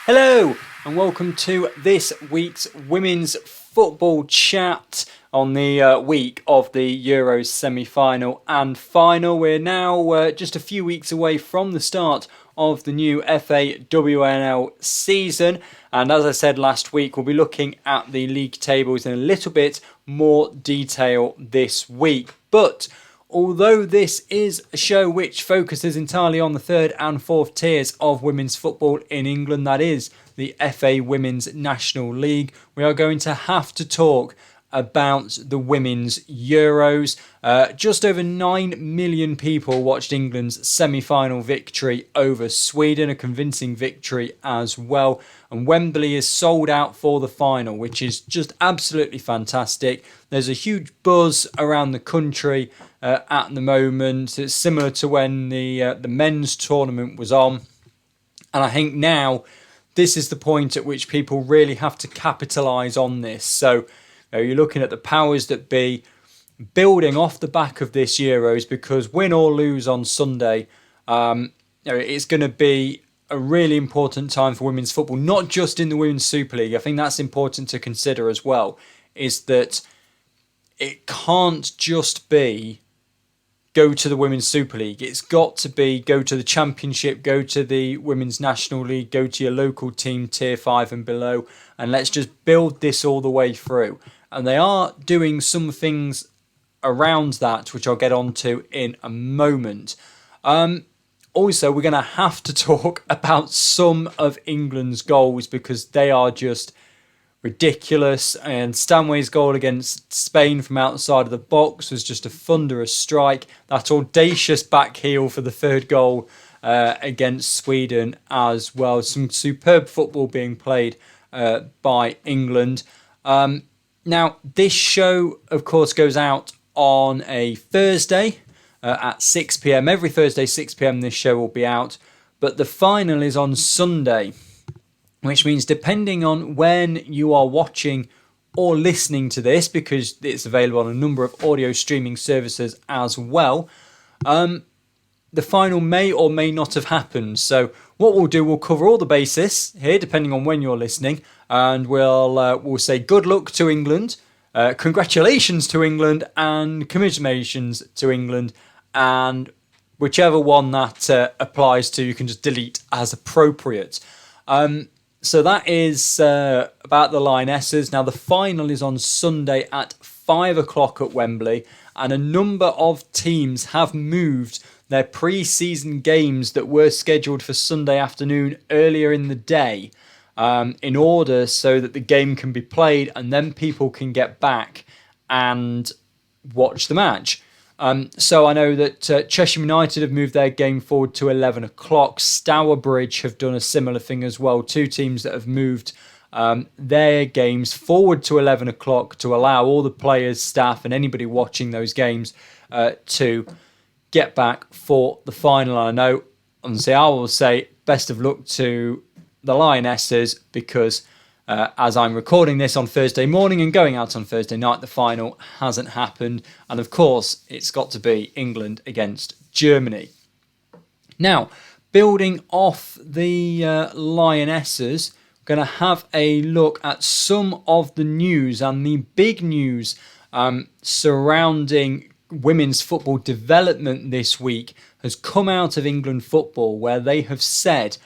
Hello and welcome to this week's Women's Football Chat on the week of the Euros semi-final and final. We're now just a few weeks away from the start of the new FAWNL season, and as I said last week, we'll be looking at the league tables in a little bit more detail this week. But although this is a show which focuses entirely on the third and fourth tiers of women's football in England, that is the FA Women's National League, we are going to have to talk about the Women's Euros. Just over 9 million people watched England's semi-final victory over Sweden, a convincing victory as well. And Wembley is sold out for the final, which is just absolutely fantastic. There's a huge buzz around the country at the moment. It's similar to when the men's tournament was on. And I think now this is the point at which people really have to capitalise on this. So you're looking at the powers that be building off the back of this Euros, because win or lose on Sunday, it's going to be a really important time for women's football, not just in the Women's Super League. I think that's important to consider as well, is that it can't just be go to the Women's Super League. It's got to be go to the Championship, go to the Women's National League, go to your local team, Tier 5 and below, and let's just build this all the way through. And they are doing some things around that, which I'll get onto in a moment. Also, we're going to have to talk about some of England's goals, because they are just ridiculous. And Stanway's goal against Spain from outside of the box was just a thunderous strike. That audacious back heel for the third goal against Sweden as well. Some superb football being played by England. Now, this show, of course, goes out on a Thursday at 6 p.m. Every Thursday, 6 p.m. this show will be out. But the final is on Sunday, which means depending on when you are watching or listening to this, because it's available on a number of audio streaming services as well, the final may or may not have happened. So what we'll do, we'll cover all the bases here, depending on when you're listening, and we'll say good luck to England, congratulations to England, and commiserations to England, and whichever one that applies to, you can just delete as appropriate. So that is about the Lionesses. Now, the final is on Sunday at 5 o'clock at Wembley, and a number of teams have moved their pre-season games that were scheduled for Sunday afternoon earlier in the day, in order so that the game can be played and then people can get back and watch the match. So I know that Chesham United have moved their game forward to 11 o'clock. Stourbridge have done a similar thing as well. Two teams that have moved their games forward to 11 o'clock to allow all the players, staff and anybody watching those games to get back for the final. I know, honestly, I will say best of luck to the Lionesses, because as I'm recording this on Thursday morning and going out on Thursday night, the final hasn't happened. And of course, it's got to be England against Germany. Now, building off the Lionesses, we're going to have a look at some of the news, and the big news surrounding women's football development this week has come out of England Football, where they have said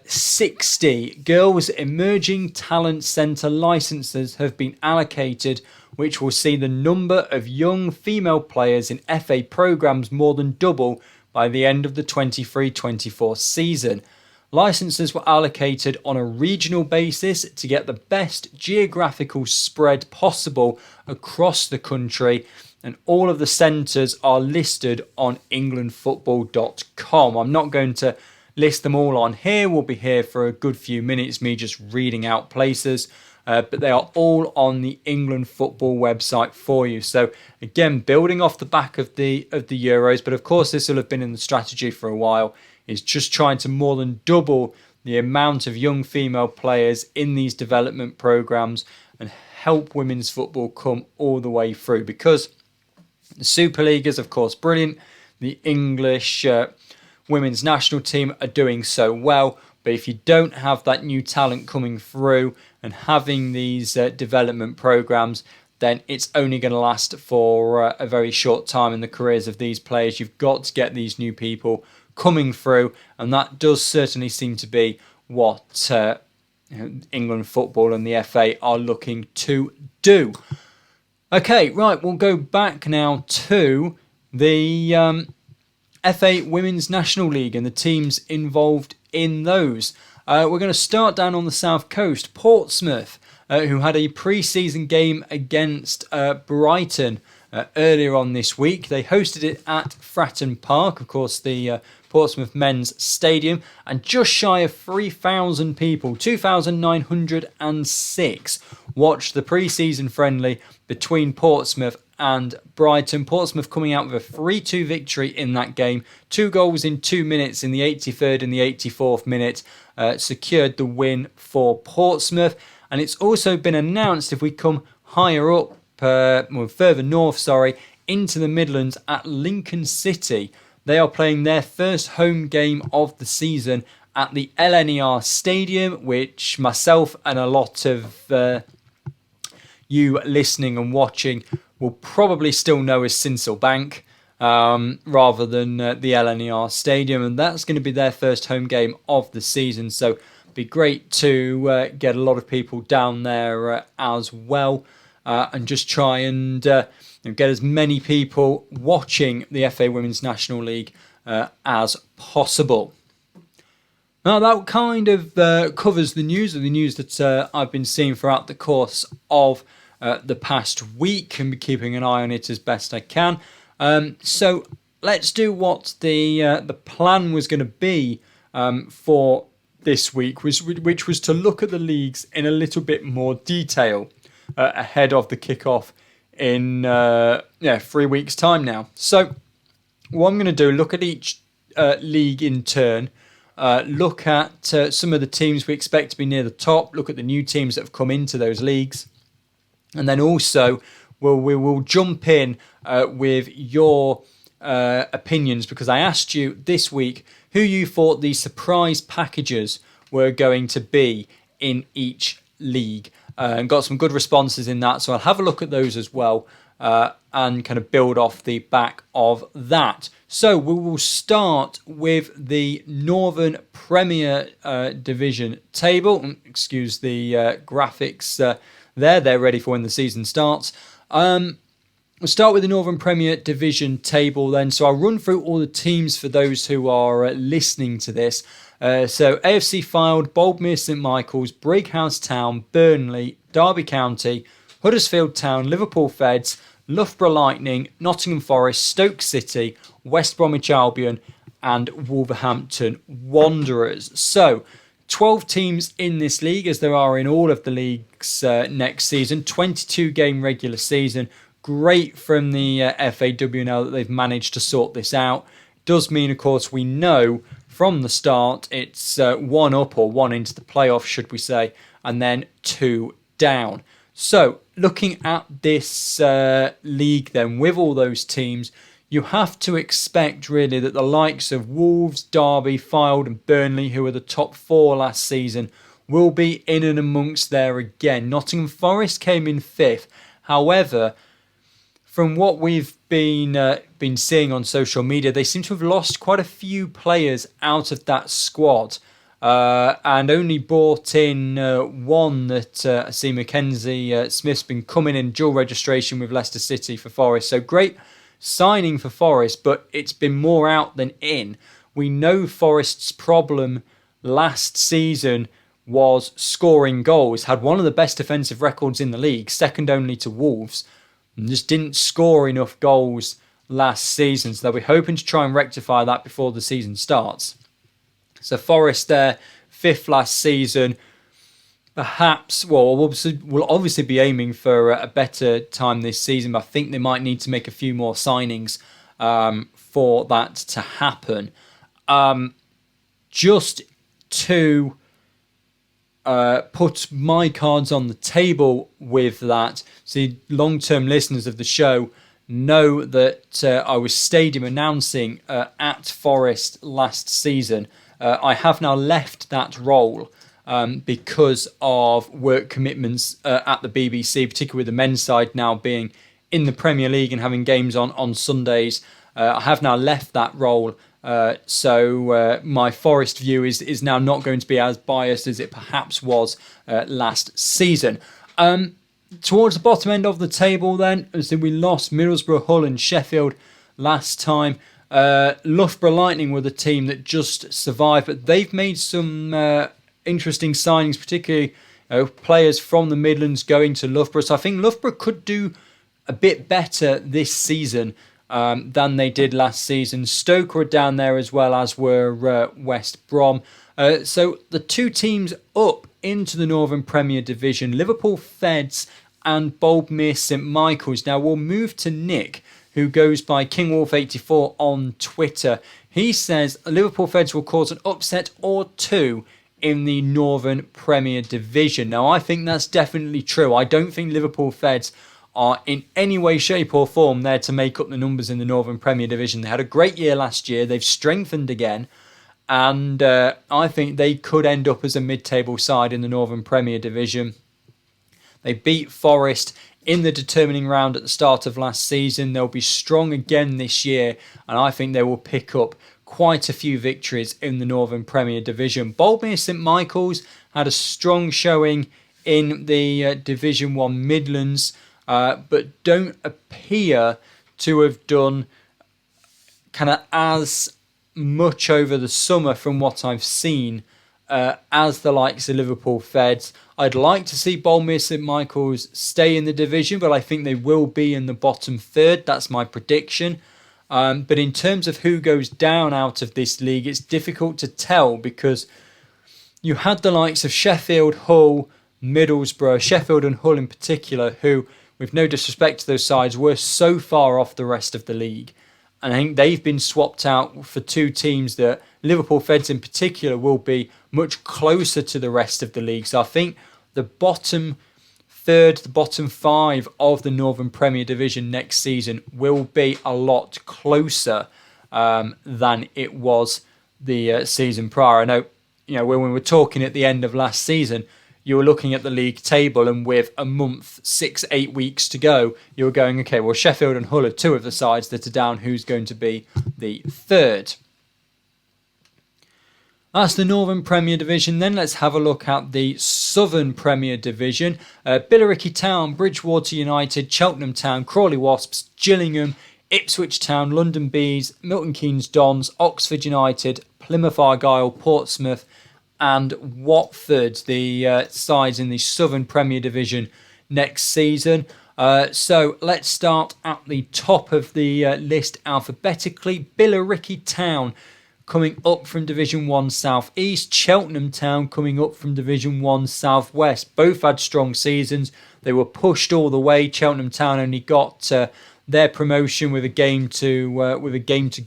60 Girls Emerging Talent Centre licences have been allocated, which will see the number of young female players in FA programmes more than double by the end of the 23-24 season. Licences were allocated on a regional basis to get the best geographical spread possible across the country, and all of the centres are listed on englandfootball.com. I'm not going to list them all on here. We'll be here for a good few minutes, me just reading out places, but they are all on the England Football website for you. So again, building off the back of the Euros, but of course this will have been in the strategy for a while, is just trying to more than double the amount of young female players in these development programs and help women's football come all the way through, because the Super League is of course brilliant. The English women's national team are doing so well. But if you don't have that new talent coming through and having these development programs, then it's only going to last for a very short time in the careers of these players. You've got to get these new people coming through, and that does certainly seem to be what England football and the FA are looking to do. Okay, right, we'll go back now to the FA Women's National League and the teams involved in those. We're going to start down on the south coast. Portsmouth, who had a pre-season game against Brighton earlier on this week. They hosted it at Fratton Park, of course, the Portsmouth Men's Stadium, and just shy of 3,000 people, 2,906, watched the pre-season friendly between Portsmouth and Brighton. Portsmouth coming out with a 3-2 victory in that game. 2 goals in 2 minutes in the 83rd and the 84th minute secured the win for Portsmouth. And it's also been announced, if we come higher up, further north, into the Midlands at Lincoln City, they are playing their first home game of the season at the LNER Stadium, which myself and a lot of you listening and watching will probably still know as Sincil Bank rather than the LNER Stadium. And that's going to be their first home game of the season. So be great to get a lot of people down there as well, and just try and get as many people watching the FA Women's National League as possible. Now that kind of covers the news that I've been seeing throughout the course of the past week, and be keeping an eye on it as best I can. So let's do what the plan was going to be for this week, which was to look at the leagues in a little bit more detail ahead of the kickoff in 3 weeks' time now. So what I'm going to do, look at each league in turn, look at some of the teams we expect to be near the top, look at the new teams that have come into those leagues, and then also we will jump in with your opinions, because I asked you this week who you thought the surprise packages were going to be in each league, and got some good responses in that. So I'll have a look at those as well and kind of build off the back of that. So we will start with the Northern Premier Division table. Excuse the graphics there. They're ready for when the season starts. We'll start with the Northern Premier Division table then. So I'll run through all the teams for those who are listening to this. So AFC Fylde, Boldmere St Michael's, Brighouse Town, Burnley, Derby County, Huddersfield Town, Liverpool Feds, Loughborough Lightning, Nottingham Forest, Stoke City, West Bromwich Albion and Wolverhampton Wanderers. So 12 teams in this league, as there are in all of the leagues next season. 22 game regular season. Great from the FAWNL that they've managed to sort this out. Does mean, of course, we know from the start it's 1 up or 1 into the playoffs, should we say, and then 2 down. So looking at this league then, with all those teams, you have to expect really that the likes of Wolves, Derby, Fylde and Burnley, who were the top 4 last season, will be in and amongst there again. Nottingham Forest came in 5th. However, from what we've been seeing on social media, they seem to have lost quite a few players out of that squad, and only brought in one that I see Mackenzie Smith's been coming in dual registration with Leicester City for Forest. So great signing for Forest, but it's been more out than in. We know Forest's problem last season was scoring goals. Had one of the best defensive records in the league, second only to Wolves, and just didn't score enough goals last season. So they'll be hoping to try and rectify that before the season starts. So Forest there, 5th last season. Perhaps, we'll obviously be aiming for a better time this season, but I think they might need to make a few more signings for that to happen. Just to put my cards on the table with that, see, long-term listeners of the show know that I was stadium announcing at Forest last season. I have now left that role because of work commitments at the BBC, particularly with the men's side now being in the Premier League and having games on Sundays. I have now left that role, so my Forest view is now not going to be as biased as it perhaps was last season. Towards the bottom end of the table then, as we lost Middlesbrough, Hull and Sheffield last time. Loughborough Lightning were the team that just survived, but they've made some interesting signings, particularly players from the Midlands going to Loughborough. So I think Loughborough could do a bit better this season than they did last season. Stoke were down there as well, as were West Brom. So the two teams up into the Northern Premier Division, Liverpool Feds and Boldmere St Michael's. Now we'll move to Nick, who goes by KingWolf84 on Twitter. He says Liverpool Feds will cause an upset or two in the Northern Premier Division. Now I think that's definitely true. I don't think Liverpool Feds are in any way, shape or form there to make up the numbers in the Northern Premier Division. They had a great year last year. They've strengthened again. And I think they could end up as a mid-table side in the Northern Premier Division. They beat Forest in the determining round at the start of last season. They'll be strong again this year, and I think they will pick up quite a few victories in the Northern Premier Division. Boldmere St Michael's had a strong showing in the Division 1 Midlands, but don't appear to have done kind of as much over the summer from what I've seen as the likes of Liverpool Feds. I'd like to see Boldmere St Michael's stay in the division, but I think they will be in the bottom third. That's my prediction. But in terms of who goes down out of this league, it's difficult to tell because you had the likes of Sheffield, Hull, Middlesbrough, Sheffield and Hull in particular, who, with no disrespect to those sides, were so far off the rest of the league. And I think they've been swapped out for two teams that Liverpool Feds in particular will be much closer to the rest of the league. So I think the bottom third, the bottom five of the Northern Premier Division next season will be a lot closer than it was the season prior. I know, when we were talking at the end of last season, you were looking at the league table, and with a month, 6-8 weeks to go, you were going, okay, well, Sheffield and Hull are two of the sides that are down. Who's going to be the third? That's the Northern Premier Division. Then let's have a look at the Southern Premier Division. Billericay Town, Bridgewater United, Cheltenham Town, Crawley Wasps, Gillingham, Ipswich Town, London Bees, Milton Keynes Dons, Oxford United, Plymouth Argyle, Portsmouth, and Watford, the sides in the Southern Premier Division next season. So let's start at the top of the list alphabetically. Billericay Town coming up from Division 1 South East. Cheltenham Town coming up from Division 1 South West. Both had strong seasons. They were pushed all the way. Cheltenham Town only got their promotion with a game to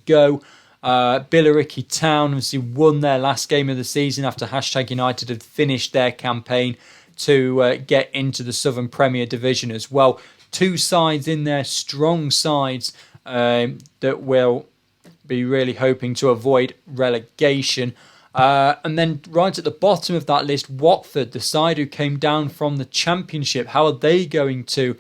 go. Billericay Town obviously won their last game of the season after #United had finished their campaign to get into the Southern Premier Division as well. Two sides in there, strong sides that will be really hoping to avoid relegation. And then right at the bottom of that list, Watford, the side who came down from the Championship. How are they going to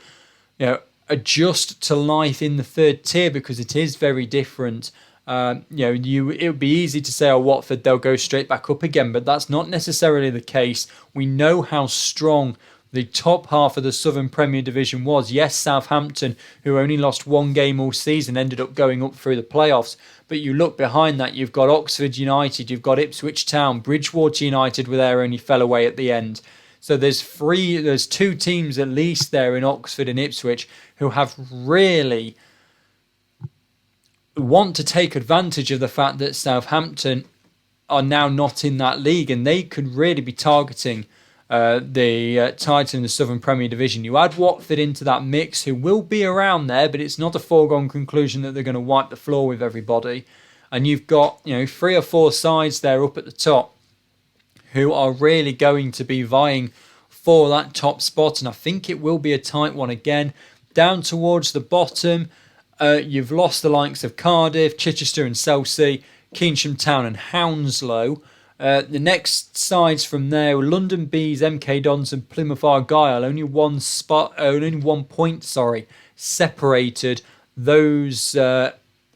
adjust to life in the third tier? Because it is very different. It would be easy to say, Watford, they'll go straight back up again, but that's not necessarily the case. We know how strong the top half of the Southern Premier Division was. Yes, Southampton, who only lost one game all season, ended up going up through the playoffs. But you look behind that, you've got Oxford United, you've got Ipswich Town, Bridgewater United, where they only fell away at the end. So there's two teams at least there in Oxford and Ipswich who have really want to take advantage of the fact that Southampton are now not in that league, and they could really be targeting the title in the Southern Premier Division. You add Watford into that mix, who will be around there, but it's not a foregone conclusion that they're going to wipe the floor with everybody. And you've got 3 or 4 sides there up at the top who are really going to be vying for that top spot, and I think it will be a tight one again. Down towards the bottom, You've lost the likes of Cardiff, Chichester and Chelsea, Keynsham Town and Hounslow. The next sides from there were London Bees, MK Dons and Plymouth Argyle. Only 1 point, separated those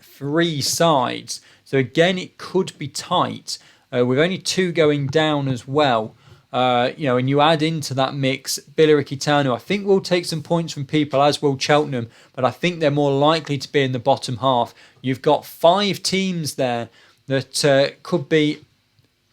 3 sides. So again, it could be tight. With only 2 going down as well. And you add into that mix Billericay Town, who I think will take some points from people, as will Cheltenham, but I think they're more likely to be in the bottom half. You've got 5 teams there that could be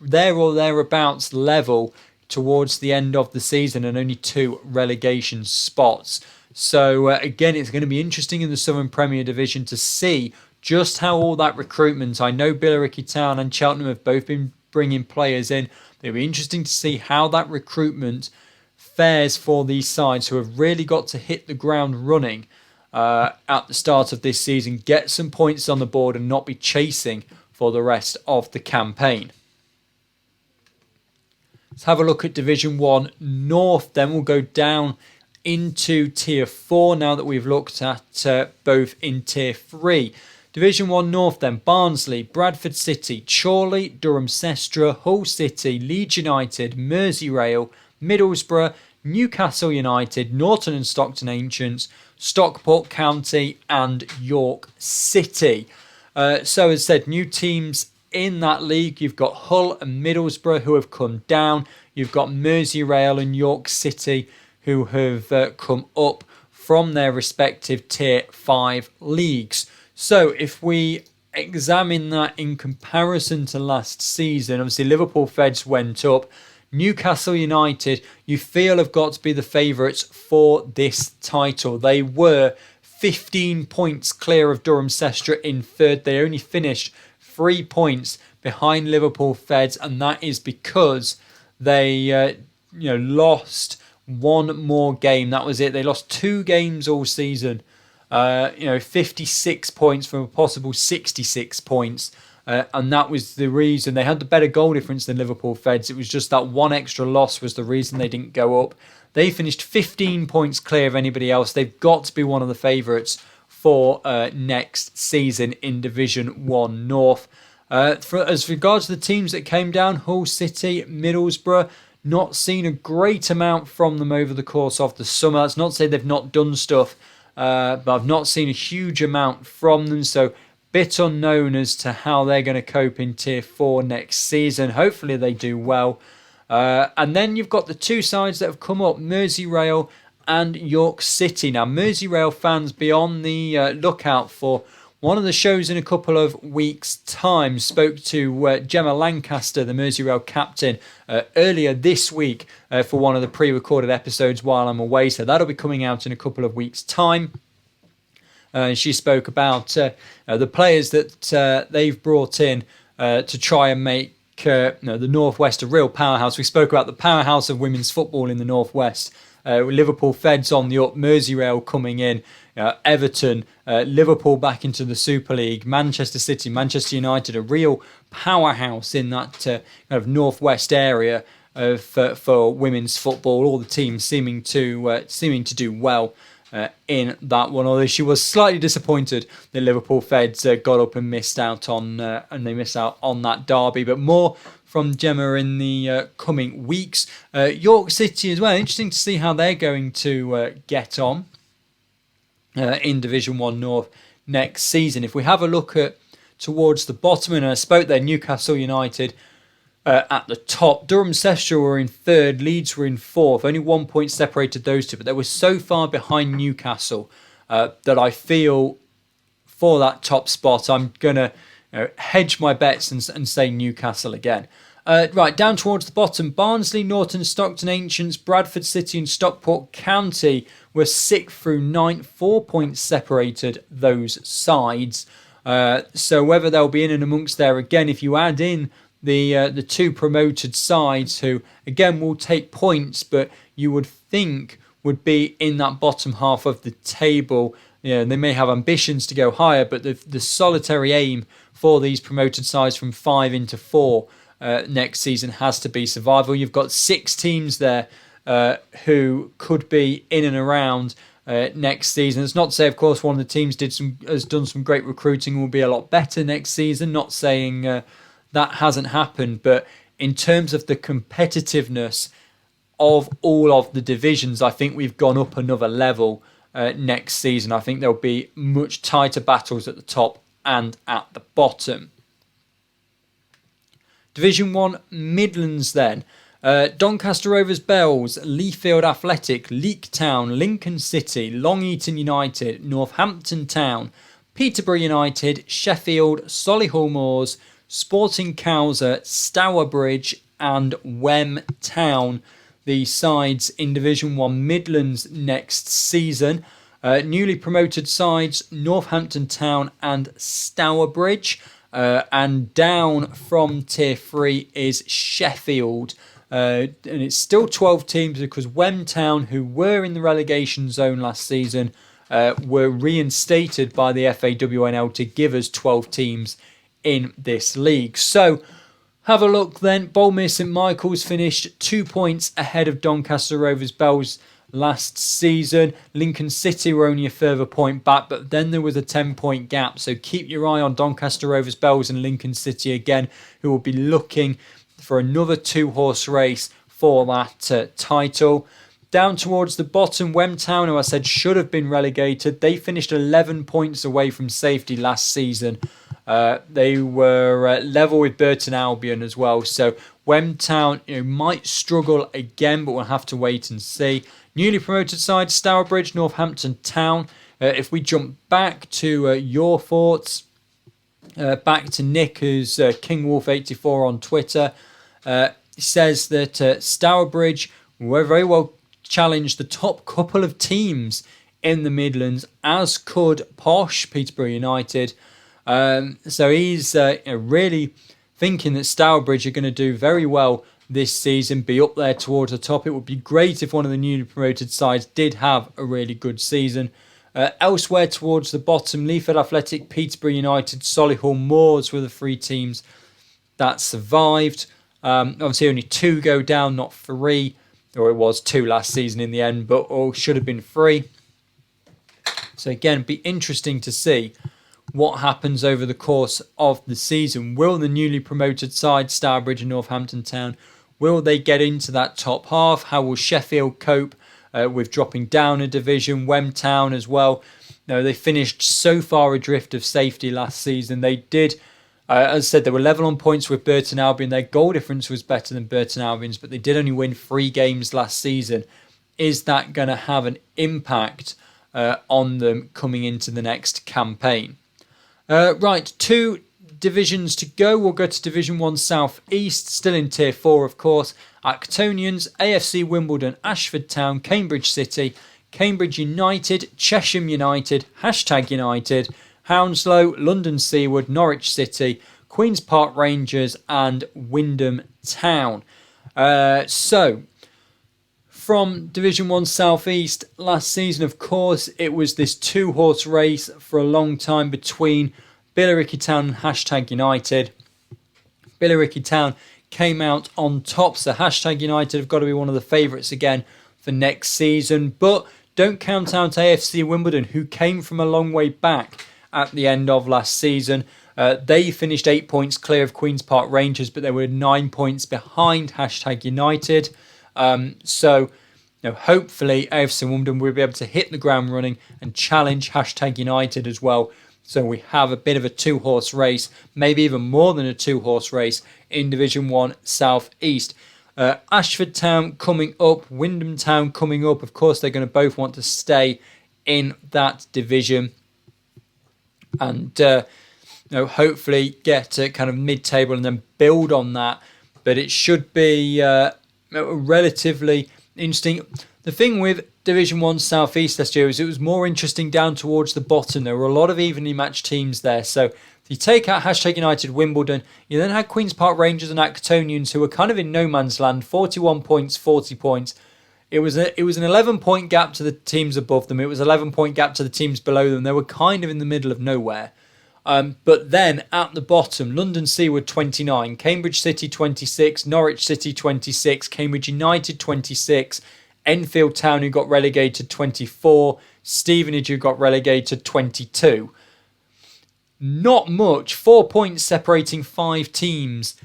there or thereabouts level towards the end of the season, and only 2 relegation spots. So again, it's going to be interesting in the Southern Premier Division to see just how all that recruitment. I know Billericay Town and Cheltenham have both been bringing players in. It'll be interesting to see how that recruitment fares for these sides who have really got to hit the ground running at the start of this season, get some points on the board and not be chasing for the rest of the campaign. Let's have a look at Division 1 North, then we'll go down into Tier 4 now that we've looked at both in Tier 3. Division 1 North then, Barnsley, Bradford City, Chorley, Durham Sestra, Hull City, Leeds United, Merseyrail, Middlesbrough, Newcastle United, Norton and Stockton Ancients, Stockport County and York City. So as said, new teams in that league. You've got Hull and Middlesbrough who have come down. You've got Merseyrail and York City who have come up from their respective Tier 5 leagues. So if we examine that in comparison to last season, obviously Liverpool Feds went up. Newcastle United, you feel, have got to be the favourites for this title. They were 15 points clear of Durham Sestra in 3rd. They only finished 3 points behind Liverpool Feds, and that is because they lost 1 more game. That was it. They lost 2 games all season. 56 points from a possible 66 points. And that was the reason. They had the better goal difference than Liverpool Feds. It was just that 1 extra loss was the reason they didn't go up. They finished 15 points clear of anybody else. They've got to be one of the favourites for next season in Division 1 North. As regards to the teams that came down, Hull City, Middlesbrough, not seen a great amount from them over the course of the summer. That's not to say they've not done stuff, but I've not seen a huge amount from them, so bit unknown as to how they're going to cope in Tier 4 next season. Hopefully they do well. And then you've got the 2 sides that have come up, Merseyrail and York City. Now, Merseyrail fans, be on the lookout for one of the shows in a couple of weeks' time. Spoke to Gemma Lancaster, the Merseyrail captain, earlier this week for one of the pre-recorded episodes while I'm away. So that'll be coming out in a couple of weeks' time. She spoke about the players that they've brought in to try and make the Northwest a real powerhouse. We spoke about the powerhouse of women's football in the Northwest. Liverpool Feds on the up, Merseyrail coming in, Everton, Liverpool back into the Super League, Manchester City, Manchester United, a real powerhouse in that kind of Northwest area for women's football. All the teams seeming to do well in that one, although she was slightly disappointed that Liverpool Feds got up and missed out on that derby. But more from Gemma in the coming weeks. York City as well. Interesting to see how they're going to get on in Division 1 North next season. If we have a look at towards the bottom, and I spoke there, Newcastle United at the top. Durham Sestra were in 3rd, Leeds were in 4th. Only 1 point separated those two, but they were so far behind Newcastle that I feel for that top spot, I'm going to hedge my bets and say Newcastle again. Right, down towards the bottom, Barnsley, Norton, Stockton Ancients, Bradford City and Stockport County were 6th through 9th. 4 points separated those sides. So whether they'll be in and amongst there again, if you add in the 2 promoted sides who, again, will take points, but you would think would be in that bottom half of the table. They may have ambitions to go higher, but the solitary aim for these promoted sides from 5 into 4 next season has to be survival. You've got 6 teams there who could be in and around next season. It's not to say, of course, one of the teams has done some great recruiting, will be a lot better next season. Not saying that hasn't happened, but in terms of the competitiveness of all of the divisions, I think we've gone up another level next season. I think there'll be much tighter battles at the top and at the bottom. Division 1 Midlands then. Doncaster Rovers Bells, Leafield Athletic, Leek Town, Lincoln City, Long Eaton United, Northampton Town, Peterborough United, Sheffield, Solihull Moors, Sporting Cowser, Stourbridge and Wem Town. The sides in Division 1 Midlands next season. Newly promoted sides Northampton Town and Stourbridge. And down from Tier 3 is Sheffield. And it's still 12 teams because Wem Town, who were in the relegation zone last season, were reinstated by the FAWNL to give us 12 teams in this league. So have a look then. Boldmere St Michael's finished 2 points ahead of Doncaster Rovers Bells last season. Lincoln City were only a further point back, but then there was a 10-point gap. So keep your eye on Doncaster Rovers Bells and Lincoln City again, who will be looking for another 2-horse race for that title. Down towards the bottom, Wem Town, who I said should have been relegated, they finished 11 points away from safety last season. They were level with Burton Albion as well. So Wem Town might struggle again, but we'll have to wait and see. Newly promoted side, Stourbridge, Northampton Town. If we jump back to your thoughts, back to Nick, who's KingWolf84 on Twitter, says that Stourbridge were very well challenged the top couple of teams in the Midlands, as could posh Peterborough United. So he's really thinking that Stourbridge are going to do very well this season, be up there towards the top. It would be great if one of the newly promoted sides did have a really good season. Elsewhere towards the bottom, Leafield Athletic, Peterborough United, Solihull Moors were the 3 teams that survived. Obviously only 2 go down, not 3. Or it was 2 last season in the end, but all should have been 3. So again, it'd be interesting to see what happens over the course of the season. Will the newly promoted side, Stourbridge and Northampton Town, will they get into that top half? How will Sheffield cope with dropping down a division? Wem Town as well. No, they finished so far adrift of safety last season. They did, as I said, they were level on points with Burton Albion. Their goal difference was better than Burton Albion's, but they did only win 3 games last season. Is that going to have an impact on them coming into the next campaign? Right, 2 divisions to go. We'll go to Division 1 South East, still in Tier 4, of course. Actonians, AFC Wimbledon, Ashford Town, Cambridge City, Cambridge United, Chesham United, United, Hounslow, London Seaward, Norwich City, Queen's Park Rangers and Wyndham Town. So, from Division 1 South East, last season, of course, it was this 2-horse race for a long time between Billericay Town and United. Billericay Town came out on top, so United have got to be one of the favourites again for next season. But don't count out AFC Wimbledon, who came from a long way back at the end of last season. They finished 8 points clear of Queen's Park Rangers, but they were 9 points behind United. So, hopefully AFC Wimbledon will be able to hit the ground running and challenge United as well. So we have a bit of a 2-horse race, maybe even more than a 2-horse race in Division 1 South East. Ashford Town coming up, Wyndham Town coming up. Of course, they're going to both want to stay in that division and hopefully get to kind of mid-table and then build on that. But it should be relatively interesting. The thing with Division 1 South East last year is it was more interesting down towards the bottom. There were a lot of evenly matched teams there. So if you take out United Wimbledon, you then had Queen's Park Rangers and Actonians, who were kind of in no man's land, 41 points, 40 points. It was an 11-point gap to the teams above them. It was an 11-point gap to the teams below them. They were kind of in the middle of nowhere. But then at the bottom, London Seaward 29, Cambridge City 26, Norwich City 26, Cambridge United 26, Enfield Town, who got relegated, 24. Stevenage, who got relegated, 22. Not much. 4 points separating 5 teams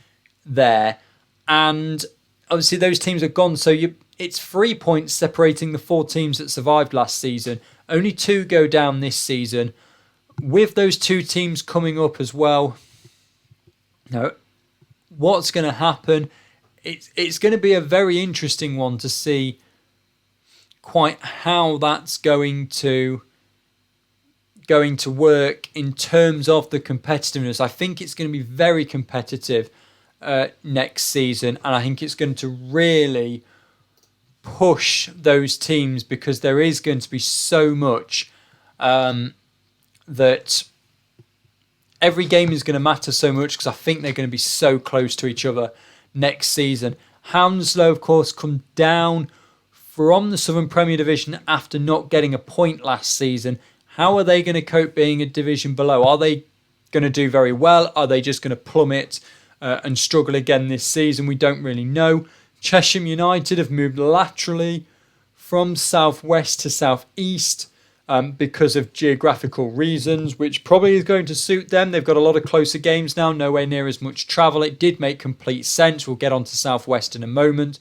there. And obviously those teams are gone. So it's 3 points separating the 4 teams that survived last season. Only 2 go down this season. With those 2 teams coming up as well, what's going to happen? It's going to be a very interesting one to see quite how that's going to work in terms of the competitiveness. I think it's going to be very competitive next season, and I think it's going to really push those teams, because there is going to be so much that every game is going to matter so much, because I think they're going to be so close to each other next season. Hounslow, of course, come down from the Southern Premier Division after not getting a point last season. How are they going to cope being a division below? Are they going to do very well? Are they just going to plummet and struggle again this season? We don't really know. Chesham United have moved laterally from southwest to southeast because of geographical reasons, which probably is going to suit them. They've got a lot of closer games now, nowhere near as much travel. It did make complete sense. We'll get on to southwest in a moment.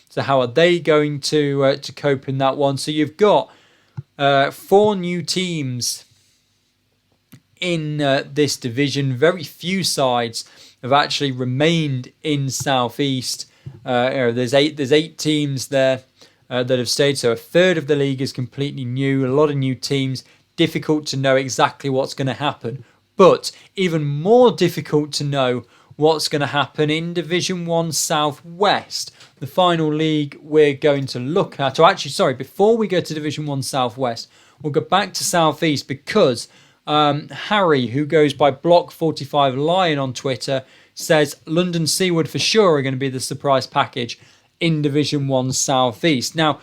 So how are they going to cope in that one? So you've got 4 new teams in this division. Very few sides have actually remained in southeast. There's 8 teams there that have stayed. So a third of the league is completely new. A lot of new teams. Difficult to know exactly what's going to happen. But even more difficult to know what's going to happen in Division 1 South West, the final league we're going to look at. Or actually, sorry, before we go to Division 1 South West, we'll go back to South East, because Harry, who goes by Block45 Lion on Twitter, says London Seaward for sure are going to be the surprise package in Division 1 South East. Now,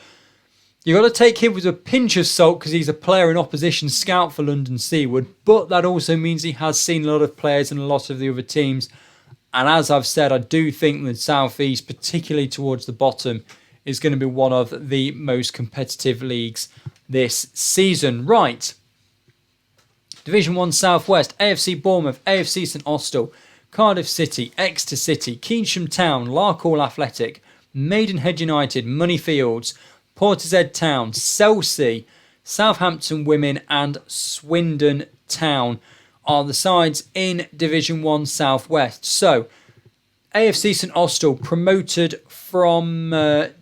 you've got to take him with a pinch of salt, because he's a player in opposition scout for London Seaward, but that also means he has seen a lot of players and a lot of the other teams. And as I've said, I do think that South East, particularly towards the bottom, is going to be one of the most competitive leagues this season. Right. Division 1 South West, AFC Bournemouth, AFC St Austell, Cardiff City, Exeter City, Keynsham Town, Larkhall Athletic, Maidenhead United, Moneyfields, Portishead Town, Chelsea, Southampton Women and Swindon Town are the sides in Division 1 South West. So, AFC St Austell promoted from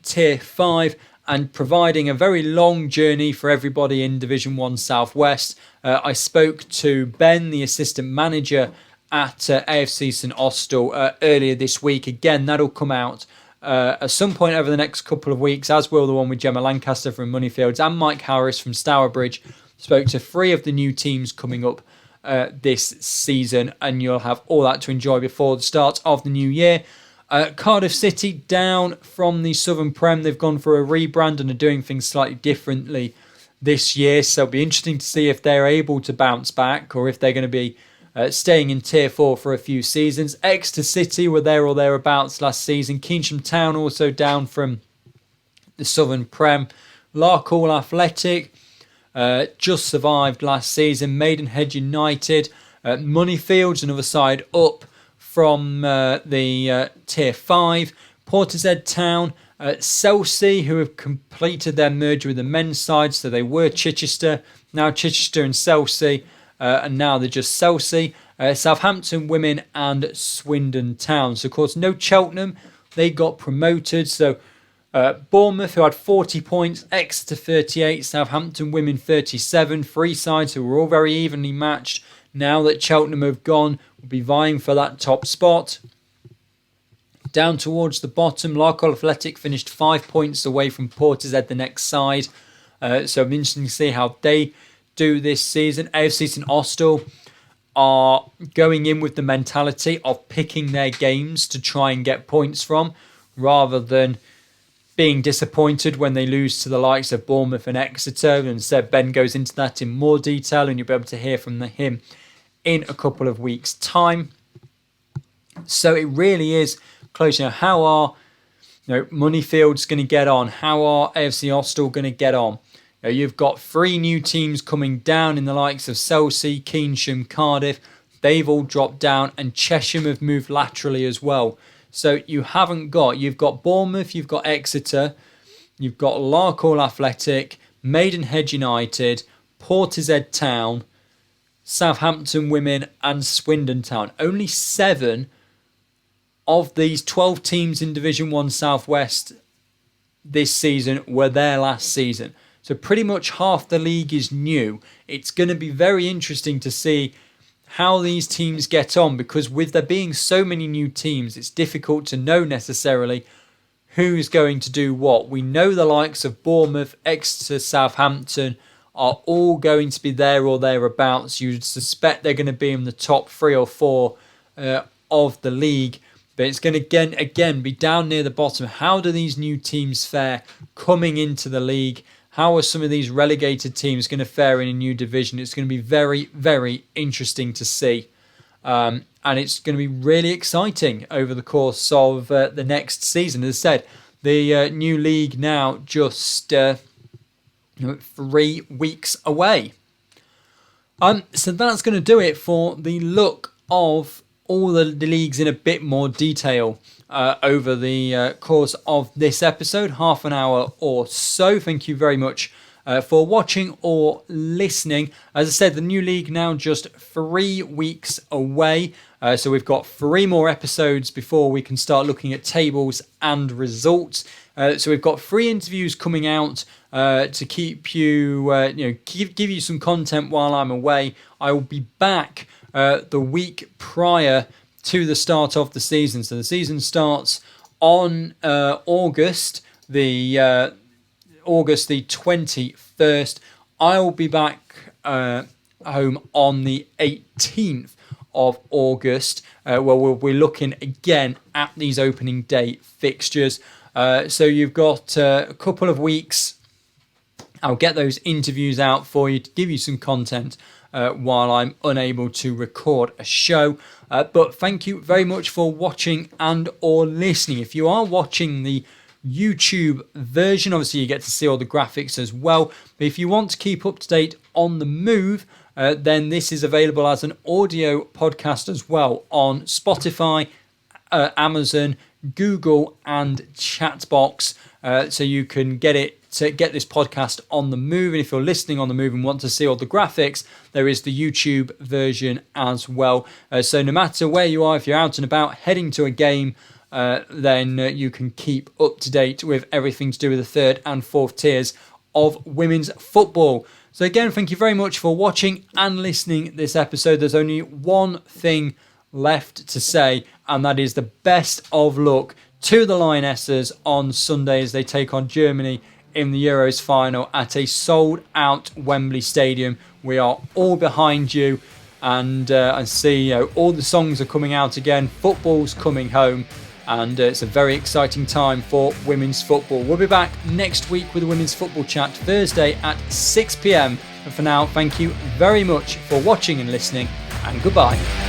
Tier 5 and providing a very long journey for everybody in Division 1 South West. I spoke to Ben, the assistant manager at AFC St Austell earlier this week. Again, that'll come out at some point over the next couple of weeks, as will the one with Gemma Lancaster from Moneyfields and Mike Harris from Stourbridge. Spoke to 3 of the new teams coming up this season, and you'll have all that to enjoy before the start of the new year. Cardiff City down from the Southern Prem. They've gone for a rebrand and are doing things slightly differently this year, so it'll be interesting to see if they're able to bounce back or if they're going to be staying in Tier 4 for a few seasons. Exeter City were there or thereabouts last season. Keynsham Town also down from the Southern Prem. Larkhall Athletic just survived last season. Maidenhead United, Moneyfields, another side up from the Tier 5. Portishead Town, Chelsea, who have completed their merger with the men's side, so they were Chichester, now Chichester and Chelsea, and now they're just Chelsea. Southampton Women and Swindon Town. So, of course, no Cheltenham. They got promoted, so Bournemouth, who had 40 points, Exeter 38, Southampton Women 37, 3 sides who were all very evenly matched. Now that Cheltenham have gone, will be vying for that top spot. Down towards the bottom, Larkhall Athletic finished 5 points away from Portishead, the next side. So it'll be interesting to see how they do this season. AFC St Austell are going in with the mentality of picking their games to try and get points from, rather than being disappointed when they lose to the likes of Bournemouth and Exeter. And instead, Ben goes into that in more detail, and you'll be able to hear from him in a couple of weeks' time. So it really is close. Now, how are Moneyfield's going to get on. How are AFC Hostel going to get on? You've got 3 new teams coming down in the likes of Chelsea, Keynsham, Cardiff. They've all dropped down, and Chesham have moved laterally as well. So you've got Bournemouth, you've got Exeter, you've got Larkhall Athletic, Maidenhead United, Portishead Town, Southampton Women and Swindon Town. Only 7 of these 12 teams in Division 1 Southwest this season were there last season. So pretty much half the league is new. It's going to be very interesting to see how these teams get on, because with there being so many new teams, it's difficult to know necessarily who's going to do what. We know the likes of Bournemouth, Exeter, Southampton are all going to be there or thereabouts. You'd suspect they're going to be in the top 3 or 4 of the league. But it's going to again be down near the bottom. How do these new teams fare coming into the league? How are some of these relegated teams going to fare in a new division? It's going to be very, very interesting to see. And it's going to be really exciting over the course of the next season. As I said, the new league now just 3 weeks away. So that's going to do it for the look of all the leagues in a bit more detail over the course of this episode, half an hour or so. Thank you very much for watching or listening. As I said, the new league now just 3 weeks away. So we've got 3 more episodes before we can start looking at tables and results. So we've got 3 interviews coming out to keep you, give you some content while I'm away. I will be back the week prior to the start of the season. So the season starts on August the 21st. I'll be back home on the 18th of August, where we'll be looking again at these opening day fixtures. So you've got a couple of weeks. I'll get those interviews out for you to give you some content while I'm unable to record a show. But thank you very much for watching and or listening. If you are watching the YouTube version, obviously you get to see all the graphics as well. But if you want to keep up to date on the move, then this is available as an audio podcast as well on Spotify, Amazon, Google and Chatbox. So you can get this podcast on the move. And if you're listening on the move and want to see all the graphics, there is the YouTube version as well. So no matter where you are, if you're out and about heading to a game, then you can keep up to date with everything to do with the 3rd and 4th tiers of women's football. So again, thank you very much for watching and listening this episode. There's only one thing left to say, and that is the best of luck to the Lionesses on Sunday as they take on Germany in the Euros final at a sold-out Wembley Stadium. We are all behind you, and I see all the songs are coming out again. Football's coming home, and it's a very exciting time for women's football. We'll be back next week with the Women's Football Chat Thursday at 6 p.m. And for now, thank you very much for watching and listening, and goodbye.